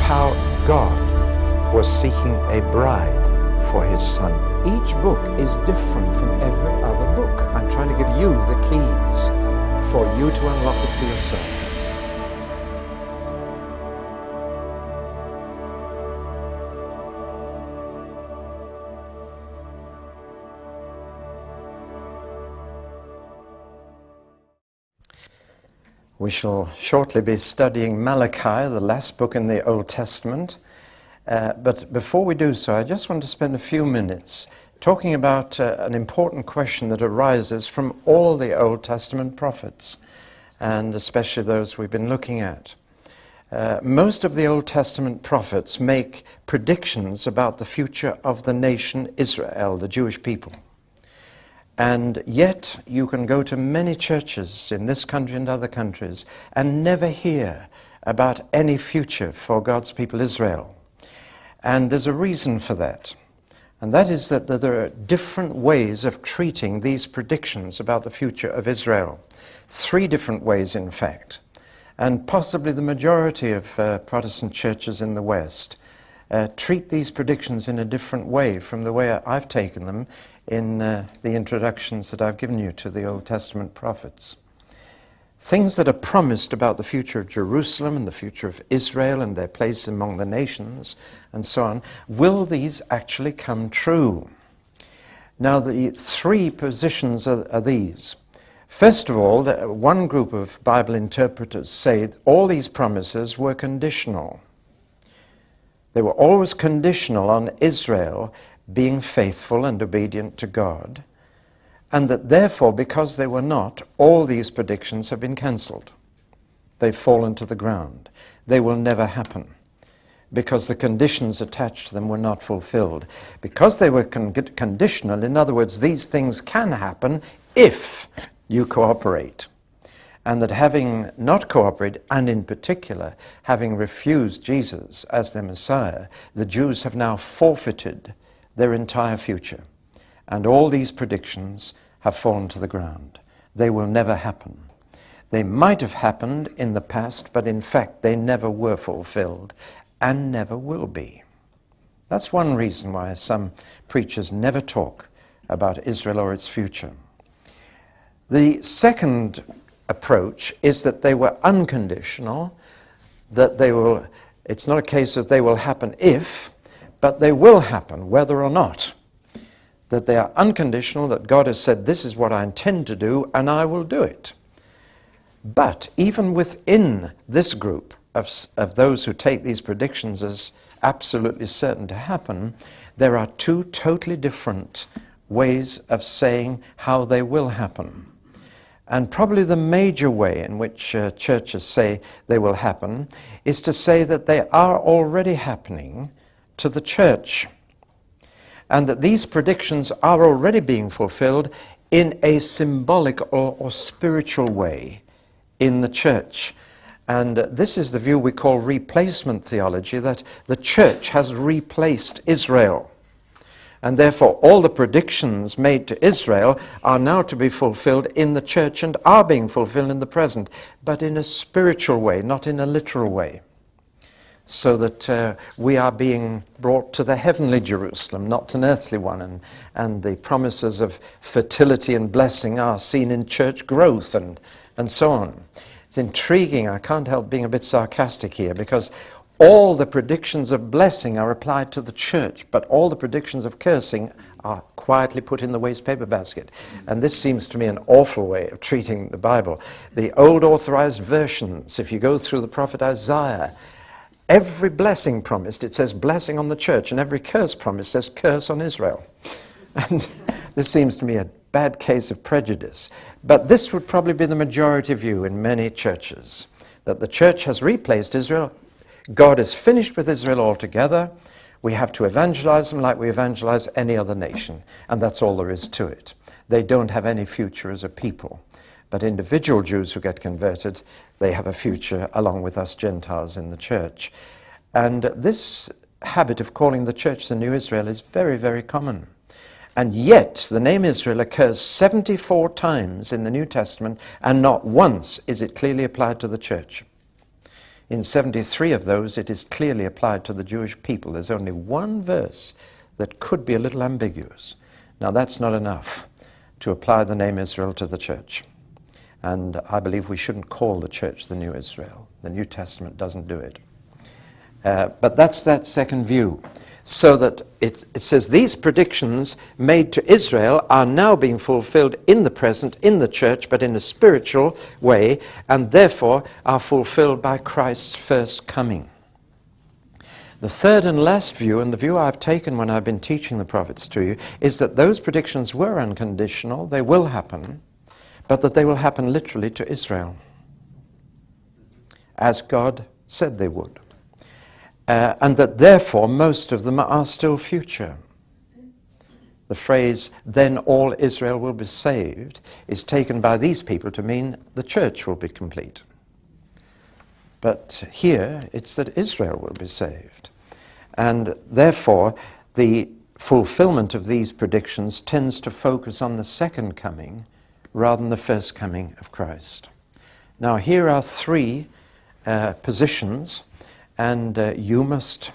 how God was seeking a bride for his son. Each book is different from every other book. I'm trying to give you the keys for you to unlock it for yourself. We shall shortly be studying Malachi, the last book in the Old Testament. But before we do so, I just want to spend a few minutes talking about an important question that arises from all the Old Testament prophets, and especially those we've been looking at. Most of the Old Testament prophets make predictions about the future of the nation Israel, the Jewish people. And yet you can go to many churches in this country and other countries and never hear about any future for God's people Israel. And there's a reason for that. And that is that there are different ways of treating these predictions about the future of Israel. 3 different ways, in fact. And possibly the majority of Protestant churches in the West treat these predictions in a different way from the way I've taken them in the introductions that I've given you to the Old Testament prophets. Things that are promised about the future of Jerusalem and the future of Israel and their place among the nations and so on, will these actually come true? Now, the 3 positions are these. First of all, one group of Bible interpreters say all these promises were conditional. They were always conditional on Israel being faithful and obedient to God, and that therefore, because they were not, all these predictions have been cancelled. They've fallen to the ground. They will never happen, because the conditions attached to them were not fulfilled. Because they were conditional, in other words, these things can happen if you cooperate. And that having not cooperated, and in particular, having refused Jesus as their Messiah, the Jews have now forfeited their entire future. And all these predictions have fallen to the ground. They will never happen. They might have happened in the past, but in fact they never were fulfilled and never will be. That's one reason why some preachers never talk about Israel or its future. The second approach is that they were unconditional, that it's not a case of they will happen if, but they will happen whether or not. That they are unconditional, that God has said, this is what I intend to do, and I will do it. But even within this group of those who take these predictions as absolutely certain to happen, there are 2 totally different ways of saying how they will happen. And probably the major way in which churches say they will happen is to say that they are already happening to the church, and that these predictions are already being fulfilled in a symbolic or spiritual way in the church. And this is the view we call replacement theology, that the church has replaced Israel. And therefore all the predictions made to Israel are now to be fulfilled in the church and are being fulfilled in the present, but in a spiritual way, not in a literal way. So that we are being brought to the heavenly Jerusalem, not an earthly one, and the promises of fertility and blessing are seen in church growth and so on. It's intriguing. I can't help being a bit sarcastic here, because all the predictions of blessing are applied to the church, but all the predictions of cursing are quietly put in the waste paper basket. And this seems to me an awful way of treating the Bible. The old authorized versions, if you go through the prophet Isaiah, every blessing promised, it says blessing on the church, and every curse promised says curse on Israel. And this seems to me a bad case of prejudice. But this would probably be the majority view in many churches, that the church has replaced Israel. God is finished with Israel altogether. We have to evangelize them like we evangelize any other nation, and that's all there is to it. They don't have any future as a people. But individual Jews who get converted, they have a future along with us Gentiles in the church. And this habit of calling the church the New Israel is very, very common. And yet the name Israel occurs 74 times in the New Testament, and not once is it clearly applied to the church. In 73 of those, it is clearly applied to the Jewish people. There's only one verse that could be a little ambiguous. Now, that's not enough to apply the name Israel to the church. And I believe we shouldn't call the church the New Israel. The New Testament doesn't do it. But that's that second view. So that it says these predictions made to Israel are now being fulfilled in the present, in the church, but in a spiritual way, and therefore are fulfilled by Christ's first coming. The third and last view, and the view I've taken when I've been teaching the prophets to you, is that those predictions were unconditional, they will happen, but that they will happen literally to Israel, as God said they would. And that therefore most of them are still future. The phrase, then all Israel will be saved, is taken by these people to mean the church will be complete. But here it's that Israel will be saved. And therefore the fulfillment of these predictions tends to focus on the second coming rather than the first coming of Christ. Now here are three positions, and you must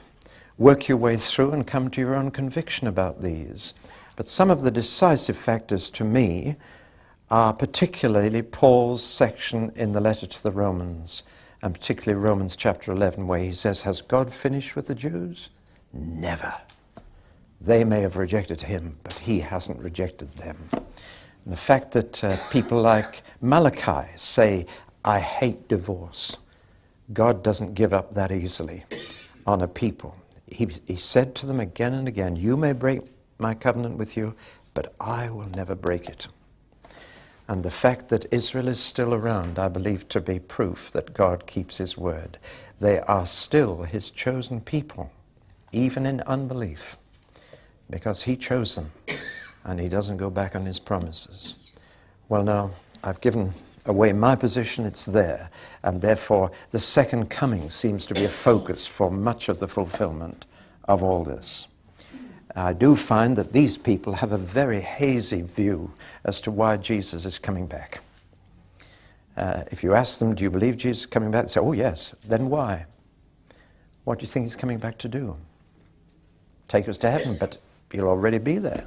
work your way through and come to your own conviction about these. But some of the decisive factors to me are particularly Paul's section in the letter to the Romans, and particularly Romans chapter 11, where he says, has God finished with the Jews? Never. They may have rejected him, but he hasn't rejected them. And the fact that people like Malachi say, I hate divorce. God doesn't give up that easily on a people. He said to them again and again, you may break my covenant with you, but I will never break it. And the fact that Israel is still around, I believe to be proof that God keeps his word. They are still his chosen people, even in unbelief, because he chose them, and he doesn't go back on his promises. Well, now, I've given away my position, it's there, and therefore the second coming seems to be a focus for much of the fulfillment of all this. I do find that these people have a very hazy view as to why Jesus is coming back. If you ask them, do you believe Jesus is coming back? They say, oh yes, then why? What do you think he's coming back to do? Take us to heaven, but you'll already be there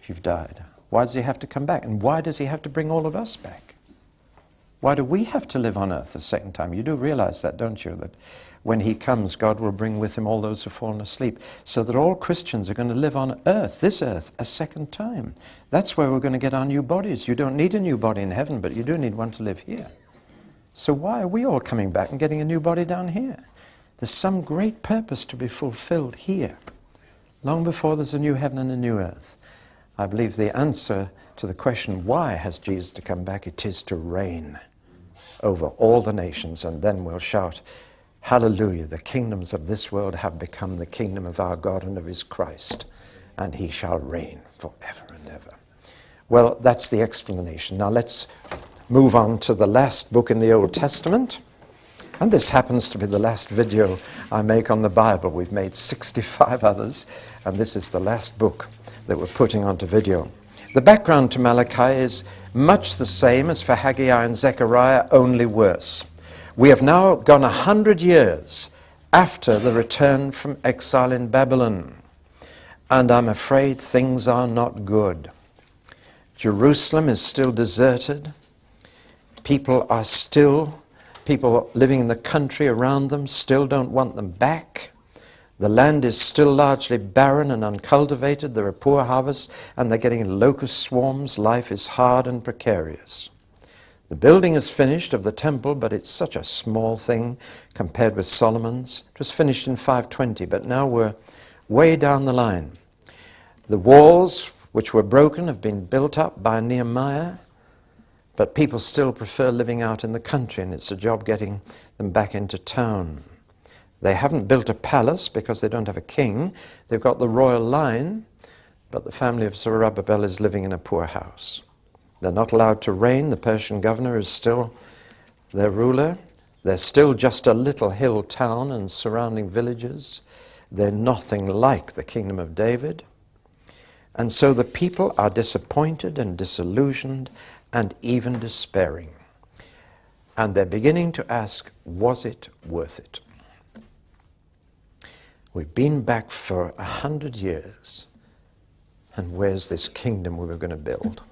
if you've died. Why does he have to come back? And why does he have to bring all of us back? Why do we have to live on earth a second time? You do realize that, don't you? That when he comes, God will bring with him all those who've fallen asleep, so that all Christians are going to live on earth, this earth, a second time. That's where we're going to get our new bodies. You don't need a new body in heaven, but you do need one to live here. So why are we all coming back and getting a new body down here? There's some great purpose to be fulfilled here, long before there's a new heaven and a new earth. I believe the answer to the question, why has Jesus to come back? It is to reign over all the nations, and then we'll shout, hallelujah, the kingdoms of this world have become the kingdom of our God and of his Christ, and he shall reign forever and ever. Well, that's the explanation. Now let's move on to the last book in the Old Testament. And this happens to be the last video I make on the Bible. We've made 65 others, and this is the last book that we're putting onto video. The background to Malachi is much the same as for Haggai and Zechariah, only worse. We have now gone 100 years after the return from exile in Babylon, and I'm afraid things are not good. Jerusalem is still deserted. People living in the country around them still don't want them back. The land is still largely barren and uncultivated. There are poor harvests, and they're getting locust swarms. Life is hard and precarious. The building is finished of the temple, but it's such a small thing compared with Solomon's. It was finished in 520, but now we're way down the line. The walls, which were broken, have been built up by Nehemiah, but people still prefer living out in the country, and it's a job getting them back into town. They haven't built a palace because they don't have a king. They've got the royal line, but the family of Zerubbabel is living in a poor house. They're not allowed to reign. The Persian governor is still their ruler. They're still just a little hill town and surrounding villages. They're nothing like the kingdom of David. And so the people are disappointed and disillusioned and even despairing. And they're beginning to ask, was it worth it? We've been back for 100 years, and where's this kingdom we were going to build?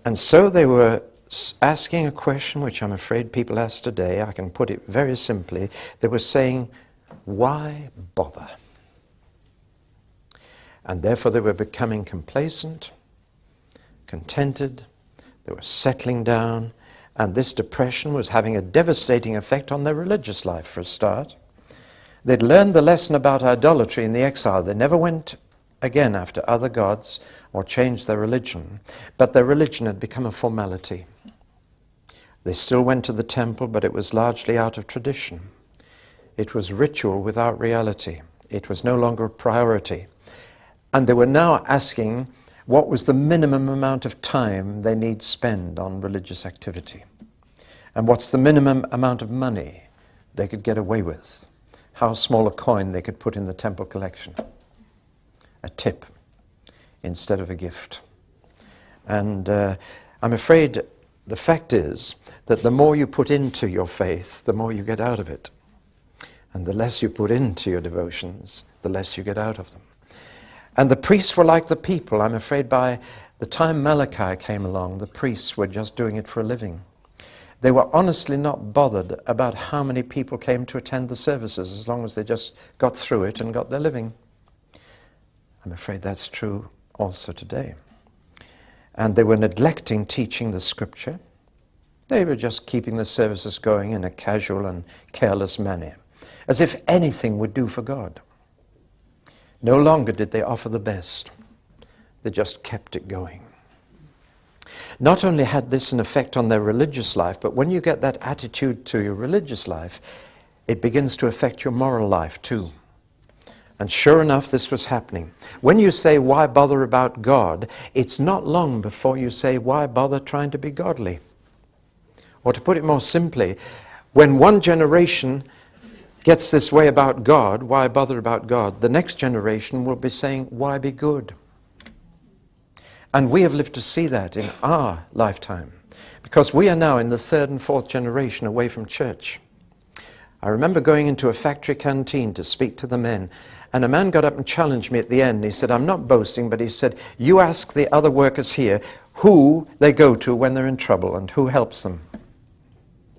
And so they were asking a question which I'm afraid people ask today. I can put it very simply. They were saying, why bother? And therefore they were becoming complacent, contented, they were settling down, and this depression was having a devastating effect on their religious life for a start. They'd learned the lesson about idolatry in the exile. They never went again after other gods or changed their religion, but their religion had become a formality. They still went to the temple, but it was largely out of tradition. It was ritual without reality. It was no longer a priority. And they were now asking what was the minimum amount of time they need spend on religious activity. And what's the minimum amount of money they could get away with. How small a coin they could put in the temple collection. A tip instead of a gift. And I'm afraid the fact is that the more you put into your faith, the more you get out of it. And the less you put into your devotions, the less you get out of them. And the priests were like the people. I'm afraid by the time Malachi came along, the priests were just doing it for a living. They were honestly not bothered about how many people came to attend the services, as long as they just got through it and got their living. I'm afraid that's true also today. And they were neglecting teaching the scripture. They were just keeping the services going in a casual and careless manner, as if anything would do for God. No longer did they offer the best. They just kept it going. Not only had this an effect on their religious life, but when you get that attitude to your religious life, it begins to affect your moral life too. And sure enough, this was happening. When you say, why bother about God, it's not long before you say, why bother trying to be godly? Or to put it more simply, when one generation gets this way about God, why bother about God, the next generation will be saying, why be good? And we have lived to see that in our lifetime, because we are now in the third and fourth generation away from church. I remember going into a factory canteen to speak to the men, and a man got up and challenged me at the end. He said, I'm not boasting, but he said, you ask the other workers here who they go to when they're in trouble and who helps them.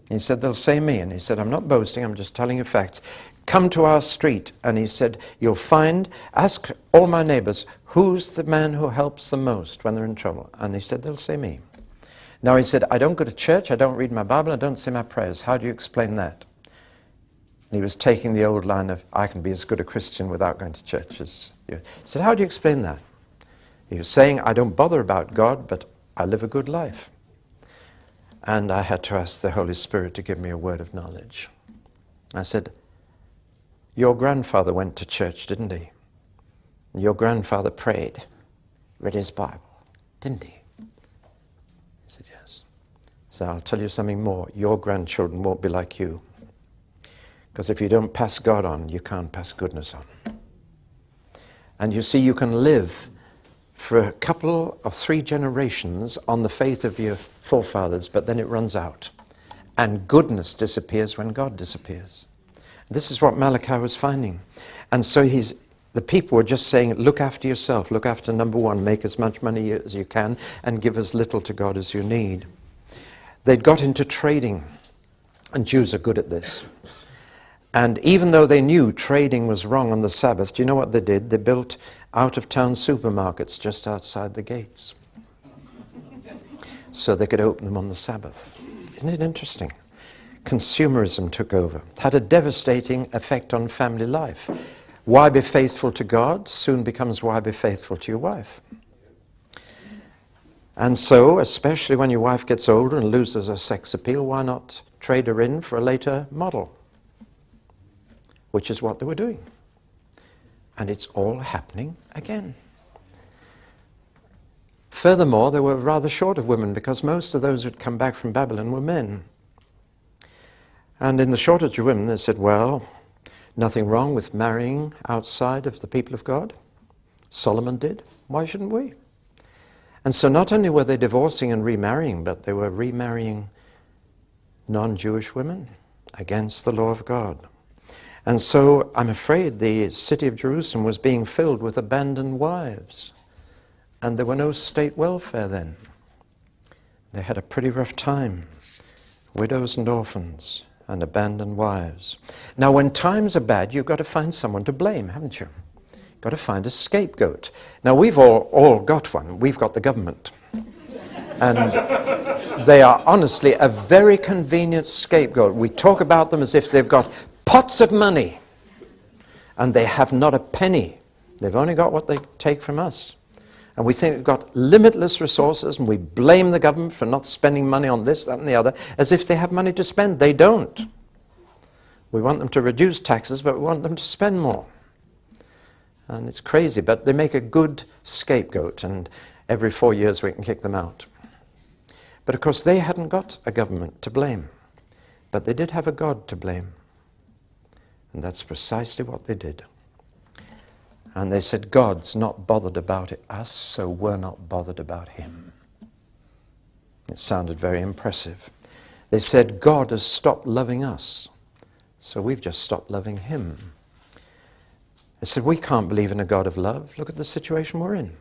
He said, they'll say me. And he said, I'm not boasting, I'm just telling you facts. Come to our street. And he said, you'll find, ask all my neighbors, who's the man who helps the most when they're in trouble? And he said, they'll say me. Now he said, I don't go to church, I don't read my Bible, I don't say my prayers. How do you explain that? And he was taking the old line of, I can be as good a Christian without going to church as you. He said, how do you explain that? He was saying, I don't bother about God, but I live a good life. And I had to ask the Holy Spirit to give me a word of knowledge. I said, your grandfather went to church, didn't he? And your grandfather prayed, read his Bible, didn't he? He said, yes. So I'll tell you something more. Your grandchildren won't be like you. Because if you don't pass God on, you can't pass goodness on. And you see, you can live for a couple or 3 generations on the faith of your forefathers, but then it runs out. And goodness disappears when God disappears. This is what Malachi was finding. And so the people were just saying, look after yourself, look after number one, make as much money as you can, and give as little to God as you need. They'd got into trading, and Jews are good at this. And even though they knew trading was wrong on the Sabbath, do you know what they did? They built out-of-town supermarkets just outside the gates so they could open them on the Sabbath. Isn't it interesting? Consumerism took over. It had a devastating effect on family life. Why be faithful to God soon becomes why be faithful to your wife. And so, especially when your wife gets older and loses her sex appeal, why not trade her in for a later model? Which is what they were doing. And it's all happening again. Furthermore, they were rather short of women because most of those who'd come back from Babylon were men. And in the shortage of women, they said, well, nothing wrong with marrying outside of the people of God. Solomon did. Why shouldn't we? And so not only were they divorcing and remarrying, but they were remarrying non-Jewish women against the law of God. And so I'm afraid the city of Jerusalem was being filled with abandoned wives. And there were no state welfare then. They had a pretty rough time. Widows and orphans and abandoned wives. Now when times are bad, you've got to find someone to blame, haven't you? You've got to find a scapegoat. Now we've all got one. We've got the government. And they are honestly a very convenient scapegoat. We talk about them as if they've got pots of money, and they have not a penny. They've only got what they take from us. And we think we've got limitless resources, and we blame the government for not spending money on this, that, and the other, as if they have money to spend. They don't. We want them to reduce taxes, but we want them to spend more. And it's crazy, but they make a good scapegoat, and every 4 years we can kick them out. But of course they hadn't got a government to blame, but they did have a God to blame. And that's precisely what they did. And they said, God's not bothered about us, so we're not bothered about him. It sounded very impressive. They said, God has stopped loving us, so we've just stopped loving him. They said, we can't believe in a God of love. Look at the situation we're in.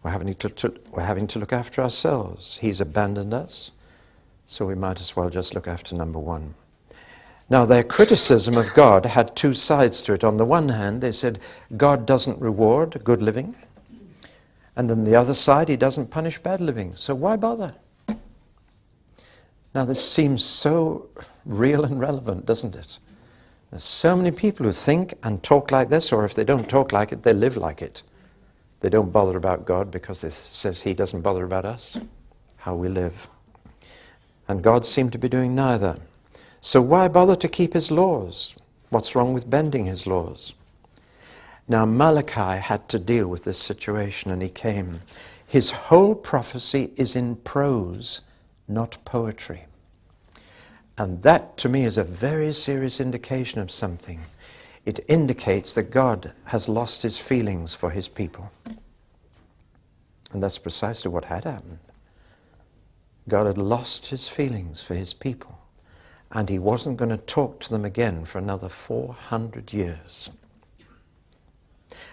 We're having to look after ourselves. He's abandoned us, so we might as well just look after number one. Now, their criticism of God had two sides to it. On the one hand, they said, God doesn't reward good living. And on the other side, he doesn't punish bad living. So why bother? Now, this seems so real and relevant, doesn't it? There's so many people who think and talk like this, or if they don't talk like it, they live like it. They don't bother about God because they says he doesn't bother about us, how we live. And God seemed to be doing neither. So why bother to keep his laws? What's wrong with bending his laws? Now Malachi had to deal with this situation, and he came. His whole prophecy is in prose, not poetry. And that to me is a very serious indication of something. It indicates that God has lost his feelings for his people. And that's precisely what had happened. God had lost his feelings for his people. And he wasn't going to talk to them again for another 400 years.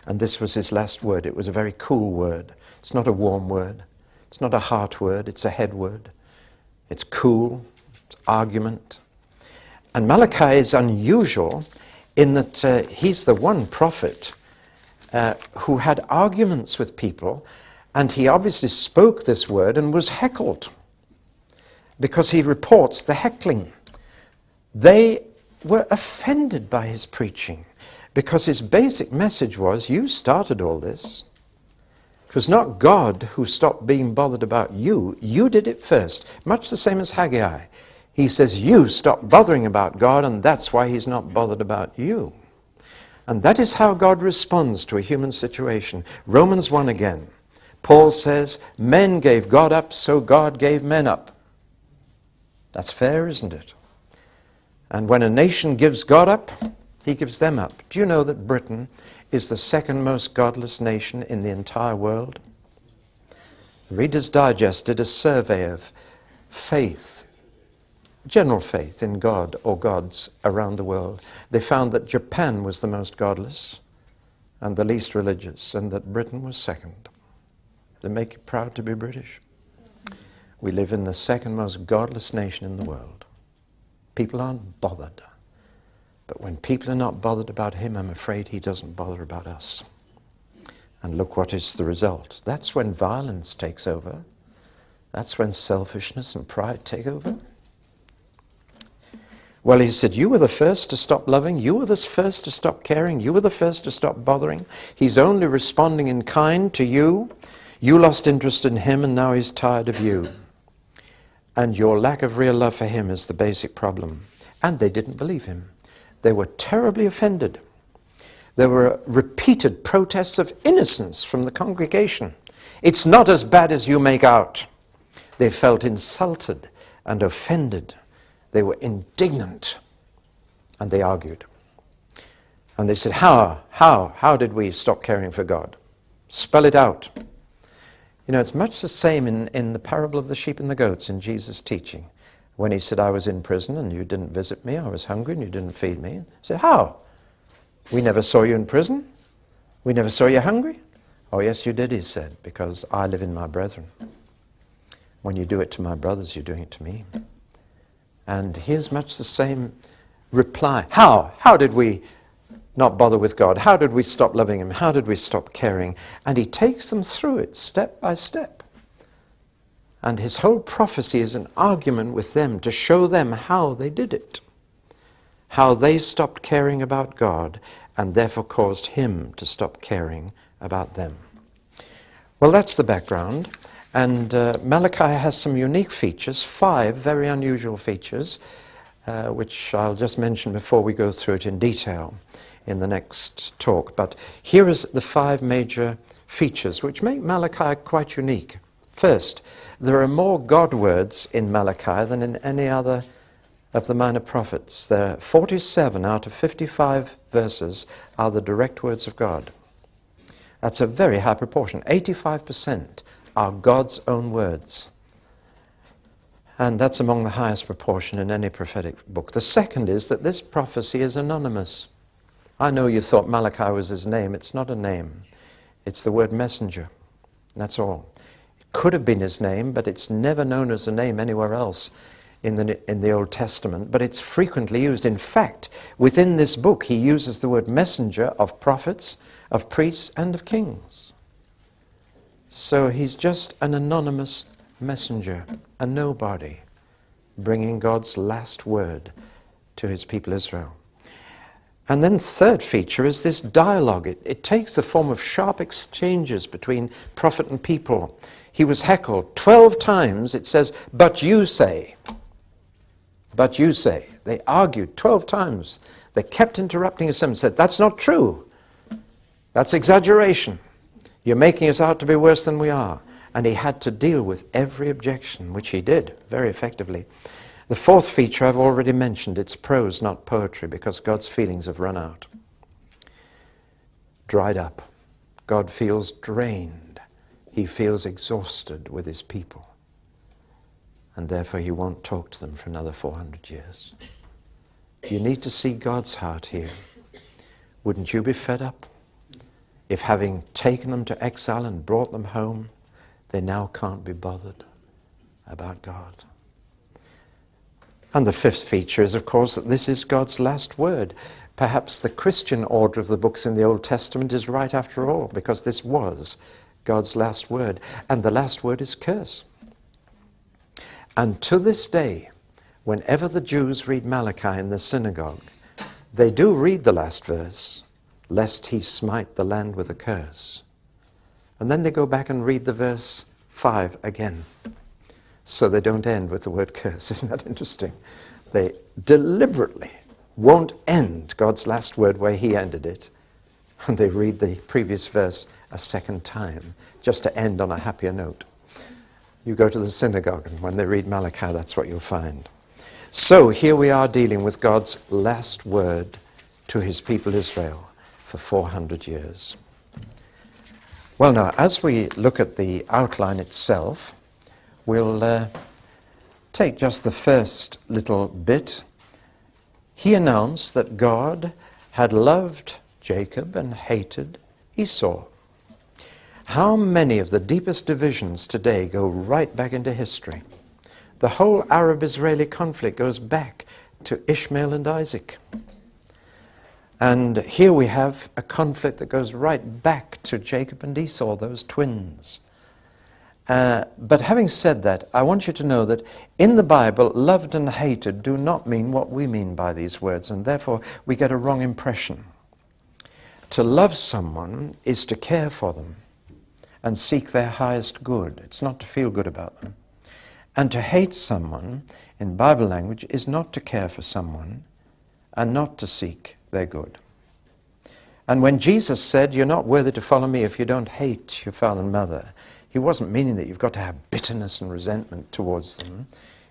And this was his last word. It was a very cool word. It's not a warm word. It's not a heart word. It's a head word. It's cool. It's argument. And Malachi is unusual in that he's the one prophet who had arguments with people, and he obviously spoke this word and was heckled because he reports the heckling. They were offended by his preaching because his basic message was, you started all this. It was not God who stopped being bothered about you. You did it first. Much the same as Haggai. He says, you stopped bothering about God, and that's why he's not bothered about you. And that is how God responds to a human situation. Romans 1 again. Paul says, men gave God up, so God gave men up. That's fair, isn't it? And when a nation gives God up, he gives them up. Do you know that Britain is the second most godless nation in the entire world? Reader's Digest did a survey of faith, general faith in God or gods around the world. They found that Japan was the most godless and the least religious, and that Britain was second. They make you proud to be British. We live in the second most godless nation in the world. People aren't bothered. But when people are not bothered about him, I'm afraid he doesn't bother about us. And look what is the result. That's when violence takes over. That's when selfishness and pride take over. Well, he said, you were the first to stop loving. You were the first to stop caring. You were the first to stop bothering. He's only responding in kind to you. You lost interest in him, and now he's tired of you. And your lack of real love for him is the basic problem. And they didn't believe him. They were terribly offended. There were repeated protests of innocence from the congregation. It's not as bad as you make out. They felt insulted and offended. They were indignant. And they argued. And they said, how did we stop caring for God? Spell it out. You know, it's much the same in the parable of the sheep and the goats in Jesus' teaching. when he said, I was in prison and you didn't visit me, I was hungry and you didn't feed me. He said, how? We never saw you in prison. We never saw you hungry. Oh, yes, you did, he said, because I live in my brethren. When you do it to my brothers, you're doing it to me. And here's much the same reply. How? How did we not bother with God? How did we stop loving him? How did we stop caring? And he takes them through it step by step. And his whole prophecy is an argument with them to show them how they did it. How they stopped caring about God and therefore caused him to stop caring about them. Well, that's the background. And Malachi has some unique features, 5 very unusual features, which I'll just mention before we go through it in detail in the next talk. But here is the 5 major features which make Malachi quite unique. First, there are more God words in Malachi than in any other of the minor prophets. There are 47 out of 55 verses are the direct words of God. That's a very high proportion. 85% are God's own words. And that's among the highest proportion in any prophetic book. The second is that this prophecy is anonymous. I know you thought Malachi was his name. It's not a name. It's the word messenger. That's all. It could have been his name, but it's never known as a name anywhere else in the Old Testament, but it's frequently used. In fact, within this book, he uses the word messenger of prophets, of priests, and of kings. So he's just an anonymous messenger, a nobody, bringing God's last word to his people Israel. And then the third feature is this dialogue. It takes the form of sharp exchanges between prophet and people. He was heckled 12 times. It says, but you say. But you say. They argued 12 times. They kept interrupting him and said, that's not true. That's exaggeration. You're making us out to be worse than we are. And he had to deal with every objection, which he did very effectively. The fourth feature I've already mentioned. It's prose, not poetry, because God's feelings have run out. Dried up. God feels drained. He feels exhausted with his people. And therefore he won't talk to them for another 400 years. You need to see God's heart here. Wouldn't you be fed up if, having taken them to exile and brought them home, they now can't be bothered about God? And the fifth feature is, of course, that this is God's last word. Perhaps the Christian order of the books in the Old Testament is right after all, because this was God's last word. And the last word is curse. And to this day, whenever the Jews read Malachi in the synagogue, they do read the last verse, lest he smite the land with a curse. And then they go back and read the verse 5 again. So they don't end with the word curse. Isn't that interesting? They deliberately won't end God's last word where he ended it. And they read the previous verse a second time, just to end on a happier note. You go to the synagogue, and when they read Malachi, that's what you'll find. So here we are dealing with God's last word to his people Israel for 400 years. Well, now, as we look at the outline itself, we'll take just the first little bit. He announced that God had loved Jacob and hated Esau. How many of the deepest divisions today go right back into history? The whole Arab-Israeli conflict goes back to Ishmael and Isaac. And here we have a conflict that goes right back to Jacob and Esau, those twins. But having said that, I want you to know that in the Bible, loved and hated do not mean what we mean by these words, and therefore we get a wrong impression. To love someone is to care for them and seek their highest good. It's not to feel good about them. And to hate someone, in Bible language, is not to care for someone and not to seek their good. And when Jesus said, you're not worthy to follow me if you don't hate your father and mother, he wasn't meaning that you've got to have bitterness and resentment towards them.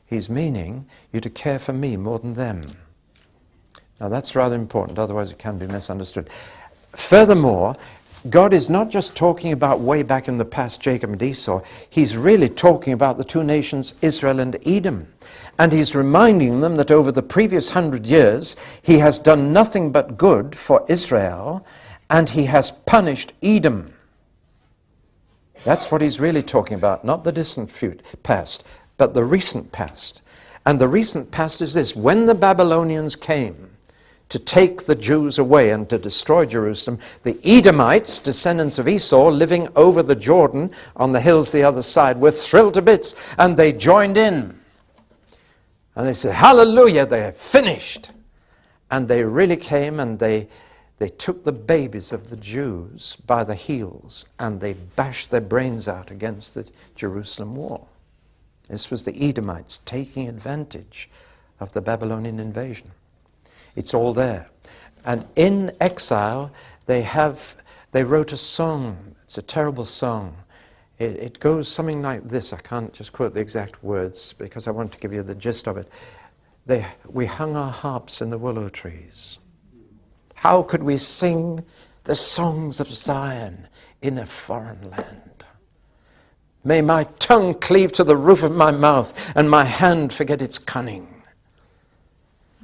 He's meaning you to care for me more than them. Now that's rather important, otherwise it can be misunderstood. Furthermore, God is not just talking about way back in the past, Jacob and Esau. He's really talking about the two nations, Israel and Edom. And he's reminding them that over the previous 100 years, he has done nothing but good for Israel, and he has punished Edom. That's what he's really talking about, not the distant past, but the recent past. And the recent past is this: when the Babylonians came to take the Jews away and to destroy Jerusalem, the Edomites, descendants of Esau, living over the Jordan on the hills the other side, were thrilled to bits, and they joined in. And they said, hallelujah, they have finished. And they really came and they took the babies of the Jews by the heels and they bashed their brains out against the Jerusalem wall. This was the Edomites taking advantage of the Babylonian invasion. It's all there. And in exile, they wrote a song. It's a terrible song. It goes something like this. I can't just quote the exact words because I want to give you the gist of it. We hung our harps in the willow trees. How could we sing the songs of Zion in a foreign land? May my tongue cleave to the roof of my mouth and my hand forget its cunning.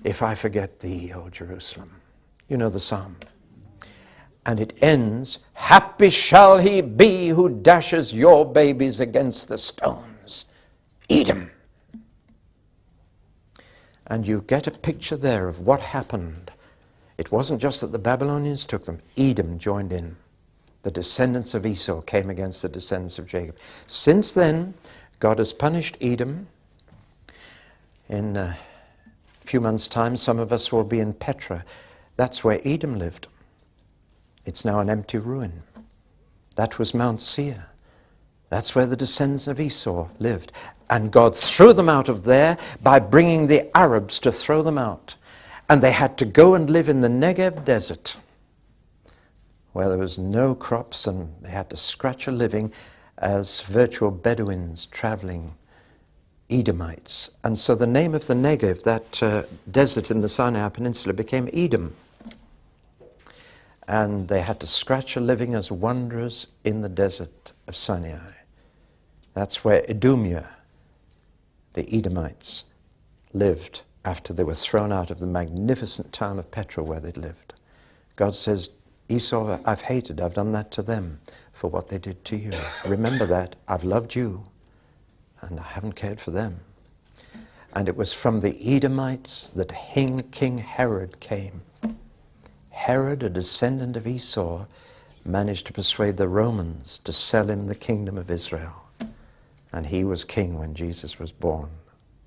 If I forget thee, O Jerusalem. You know the psalm. And it ends, happy shall he be who dashes your babies against the stones. Edom. And you get a picture there of what happened. It wasn't just that the Babylonians took them. Edom joined in. The descendants of Esau came against the descendants of Jacob. Since then, God has punished Edom. In a few months' time, some of us will be in Petra. That's where Edom lived. It's now an empty ruin. That was Mount Seir. That's where the descendants of Esau lived. And God threw them out of there by bringing the Arabs to throw them out. And they had to go and live in the Negev desert, where there was no crops, and they had to scratch a living as virtual Bedouins traveling, Edomites. And so the name of the Negev, that desert in the Sinai Peninsula, became Edom. And they had to scratch a living as wanderers in the desert of Sinai. That's where Idumea, the Edomites, lived after they were thrown out of the magnificent town of Petra where they'd lived. God says, Esau, I've hated, I've done that to them for what they did to you. Remember that, I've loved you, and I haven't cared for them. And it was from the Edomites that King Herod came. Herod, a descendant of Esau, managed to persuade the Romans to sell him the kingdom of Israel. And he was king when Jesus was born,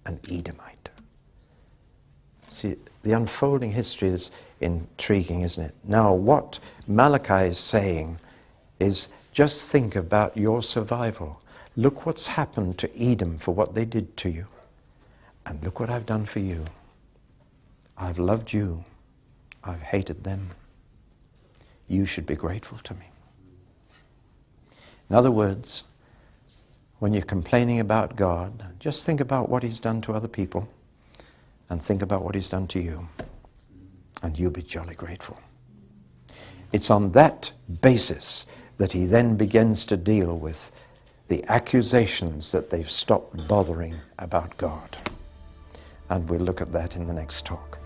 an Edomite. See, the unfolding history is intriguing, isn't it? Now, what Malachi is saying is just think about your survival. Look what's happened to Edom for what they did to you. And look what I've done for you. I've loved you. I've hated them. You should be grateful to me. In other words, when you're complaining about God, just think about what he's done to other people and think about what he's done to you. And you'll be jolly grateful. It's on that basis that he then begins to deal with the accusations that they've stopped bothering about God. And we'll look at that in the next talk.